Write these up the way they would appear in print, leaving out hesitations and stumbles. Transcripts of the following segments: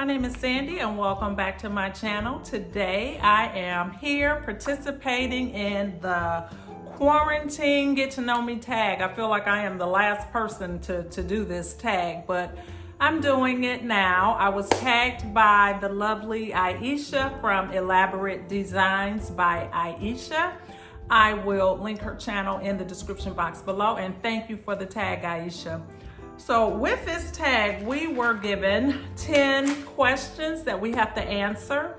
my name is Sandy and welcome back to my channel. Today I am here participating in the quarantine get to know me tag. I feel like I am the last person to do this tag, but I'm doing it now. I was tagged by the lovely Ieasha from Elaborate Designs by Iesha. I will link her channel in the description box below, and thank you for the tag, Ieasha. So with this tag, we were given 10 questions that we have to answer,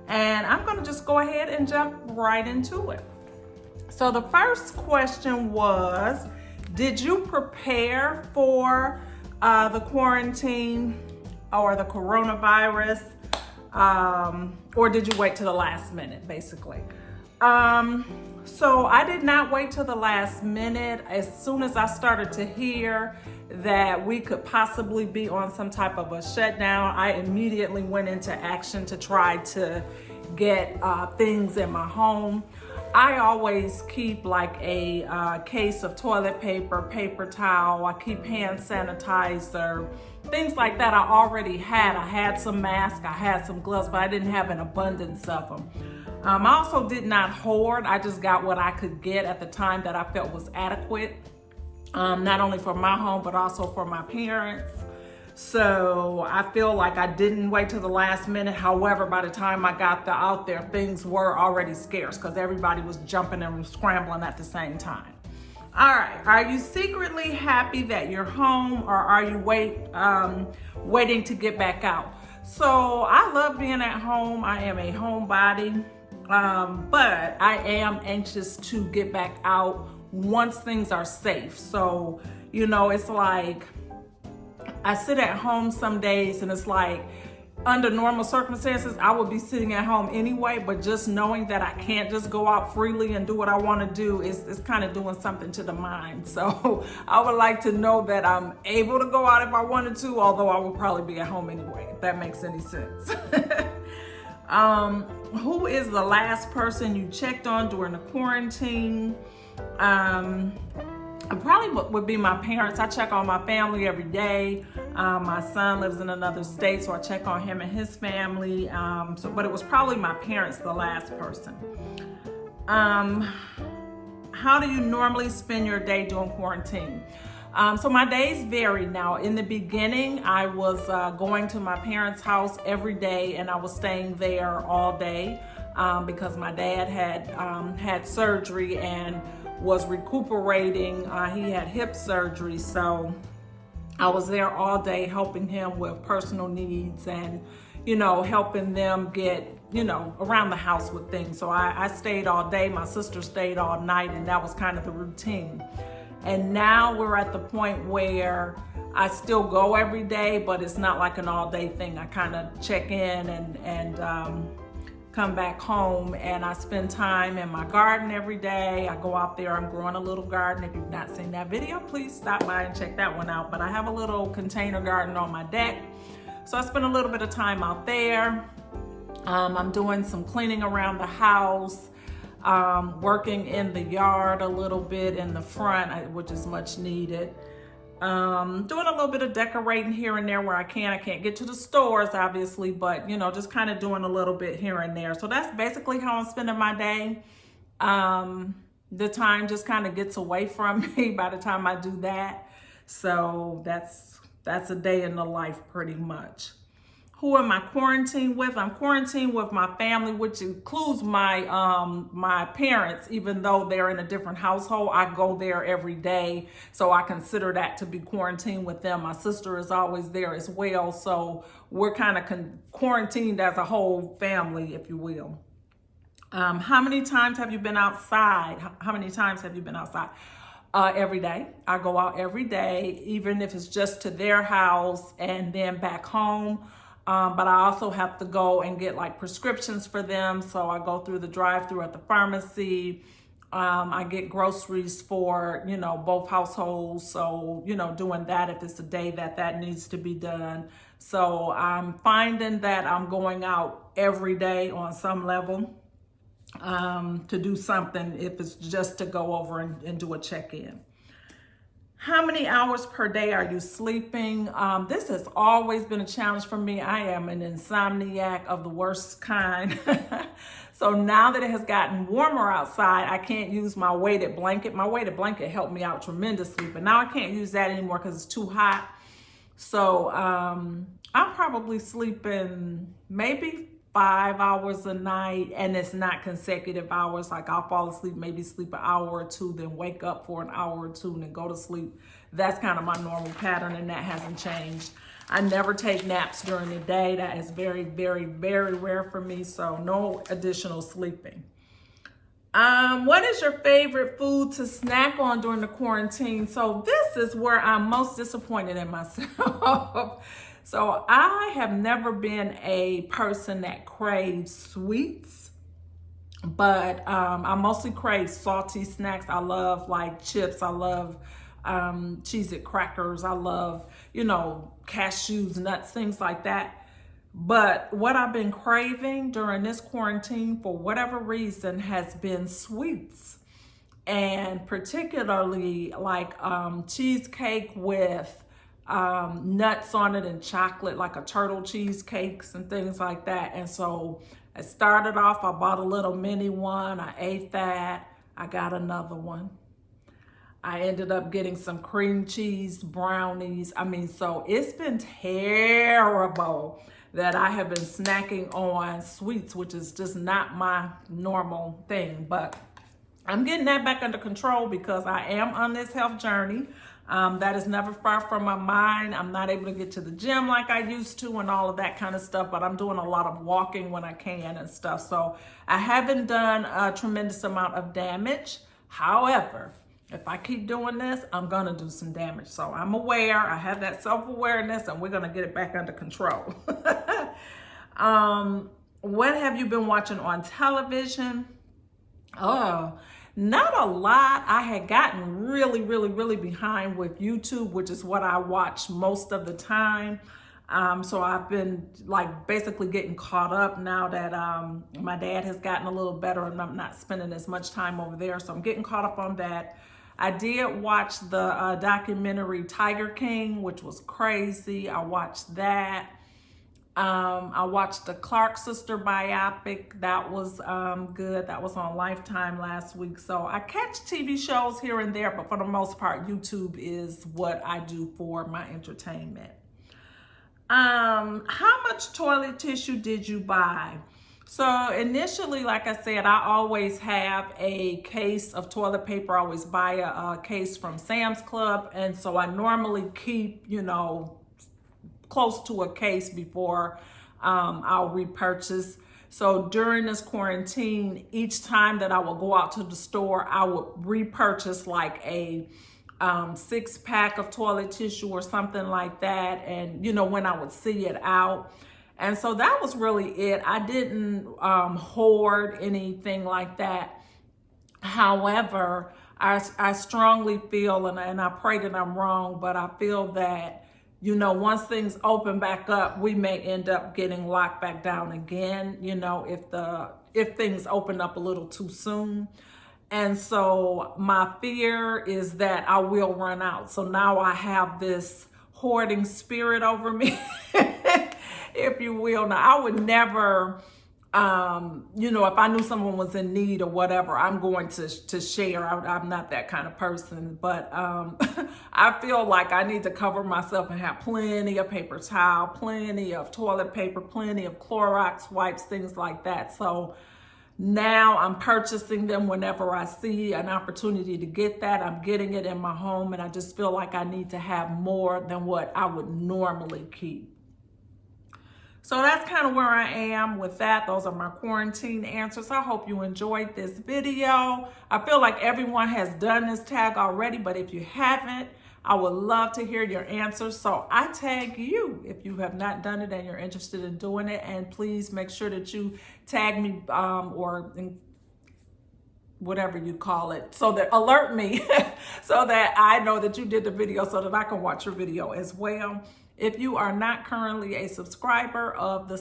and I'm gonna just go ahead and jump right into it. So the first question was, did you prepare for the quarantine or the coronavirus, or did you wait to the last minute, basically? So I did not wait till the last minute. As soon as I started to hear that we could possibly be on some type of a shutdown, I immediately went into action to try to get things in my home. I always keep like a case of toilet paper, paper towel. I keep hand sanitizer, things like that. I already had. I had some masks, I had some gloves, but I didn't have an abundance of them. I also did not hoard. I just got what I could get at the time that I felt was adequate, not only for my home, but also for my parents. So I feel like I didn't wait till the last minute. However, by the time I got out there, things were already scarce because everybody was jumping and scrambling at the same time. All right, are you secretly happy that you're home, or are you waiting to get back out? So I love being at home. I am a homebody. But I am anxious to get back out once things are safe. So, you know, it's like I sit at home some days and it's like under normal circumstances, I would be sitting at home anyway, but just knowing that I can't just go out freely and do what I want to do is kind of doing something to the mind. So I would like to know that I'm able to go out if I wanted to, although I would probably be at home anyway, if that makes any sense. Who is the last person you checked on during the quarantine? It probably would be my parents. I check on my family every day. My son lives in another state, so I check on him and his family. But it was probably my parents, the last person. How do you normally spend your day during quarantine? So my days vary now. In the beginning, I was going to my parents' house every day, and I was staying there all day because my dad had surgery and was recuperating. He had hip surgery, so I was there all day helping him with personal needs and, you know, helping them get, you know, around the house with things. So I stayed all day. My sister stayed all night, and that was kind of the routine. And now we're at the point where I still go every day, but it's not like an all day thing. I kind of check in and come back home, and I spend time in my garden every day. I go out there, I'm growing a little garden. If you've not seen that video, please stop by and check that one out. But I have a little container garden on my deck. So I spend a little bit of time out there. I'm doing some cleaning around the house. Working in the yard a little bit in the front, which is much needed. Doing a little bit of decorating here and there where I can. I can't get to the stores, obviously, but, you know, just kind of doing a little bit here and there. So that's basically how I'm spending my day. The time just kind of gets away from me by the time I do that. So that's a day in the life pretty much. Who am I quarantined with? I'm quarantined with my family, which includes my parents. Even though they're in a different household, I go there every day. So I consider that to be quarantined with them. My sister is always there as well. So we're kind of quarantined as a whole family, if you will. How many times have you been outside? How many times have you been outside? Every day. I go out every day, even if it's just to their house and then back home. But I also have to go and get like prescriptions for them. So I go through the drive-through at the pharmacy. I get groceries for, you know, both households. So, you know, doing that if it's a day that needs to be done. So I'm finding that I'm going out every day on some level to do something, if it's just to go over and do a check-in. How many hours per day are you sleeping? This has always been a challenge for me. I am an insomniac of the worst kind. So now that it has gotten warmer outside, I can't use my weighted blanket. My weighted blanket helped me out tremendously, but now I can't use that anymore because it's too hot. So I'm probably sleeping maybe 5 hours a night, and it's not consecutive hours. Like I'll fall asleep, maybe sleep an hour or two, then wake up for an hour or two, and then go to sleep. That's kind of my normal pattern, and that hasn't changed. I never take naps during the day. That is very, very, very rare for me, so no additional sleeping. What is your favorite food to snack on during the quarantine? So this is where I'm most disappointed in myself. So I have never been a person that craves sweets, but I mostly crave salty snacks. I love like chips. I love Cheez-It crackers. I love, cashews, nuts, things like that. But what I've been craving during this quarantine, for whatever reason, has been sweets. And particularly like cheesecake with nuts on it and chocolate, like a turtle cheesecakes and things like that. And so I started off, I bought a little mini one. I ate that. I got another one. I ended up getting some cream cheese brownies. So it's been terrible that I have been snacking on sweets, which is just not my normal thing. But I'm getting that back under control because I am on this health journey. That is never far from my mind. I'm not able to get to the gym like I used to and all of that kind of stuff, but I'm doing a lot of walking when I can and stuff. So I haven't done a tremendous amount of damage. However, if I keep doing this, I'm gonna do some damage. So I'm aware, I have that self-awareness, and we're gonna get it back under control. What have you been watching on television? Oh, not a lot. I had gotten really, really, really behind with YouTube, which is what I watch most of the time. So I've been like basically getting caught up now that my dad has gotten a little better and I'm not spending as much time over there. So I'm getting caught up on that. I did watch the documentary Tiger King, which was crazy. I watched that. I watched the Clark sister biopic. That was good. That was on Lifetime last week. So I catch TV shows here and there, but for the most part, YouTube is what I do for my entertainment. How much toilet tissue did you buy? So initially, like I said, I always have a case of toilet paper. I always buy a case from Sam's Club. And so I normally keep, close to a case before I'll repurchase. So during this quarantine, each time that I would go out to the store, I would repurchase like a 6-pack of toilet tissue or something like that. And, when I would see it out. And so that was really it. I didn't hoard anything like that. However, I strongly feel, and I pray that I'm wrong, but I feel that, once things open back up, we may end up getting locked back down again, if things open up a little too soon. And so my fear is that I will run out. So now I have this hoarding spirit over me, if you will. Now, I would never, if I knew someone was in need or whatever, I'm going to share. I'm not that kind of person, but I feel like I need to cover myself and have plenty of paper towel, plenty of toilet paper, plenty of Clorox wipes, things like that. So now I'm purchasing them whenever I see an opportunity to get that. I'm getting it in my home, and I just feel like I need to have more than what I would normally keep. So that's kind of where I am with that. Those are my quarantine answers. I hope you enjoyed this video. I feel like everyone has done this tag already, but if you haven't, I would love to hear your answers. So I tag you if you have not done it and you're interested in doing it. And please make sure that you tag me or whatever you call it, so that alert me so that I know that you did the video so that I can watch your video as well. If you are not currently a subscriber of the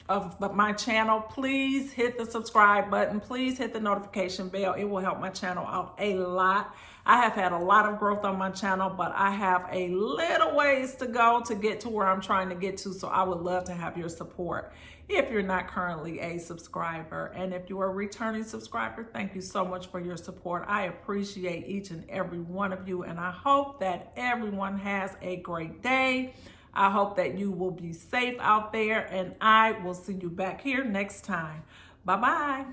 my channel, please hit the subscribe button. Please hit the notification bell. It will help my channel out a lot. I have had a lot of growth on my channel, but I have a little ways to go to get to where I'm trying to get to. So I would love to have your support if you're not currently a subscriber. And if you're a returning subscriber, thank you so much for your support. I appreciate each and every one of you. And I hope that everyone has a great day. I hope that you will be safe out there, and I will see you back here next time. Bye-bye.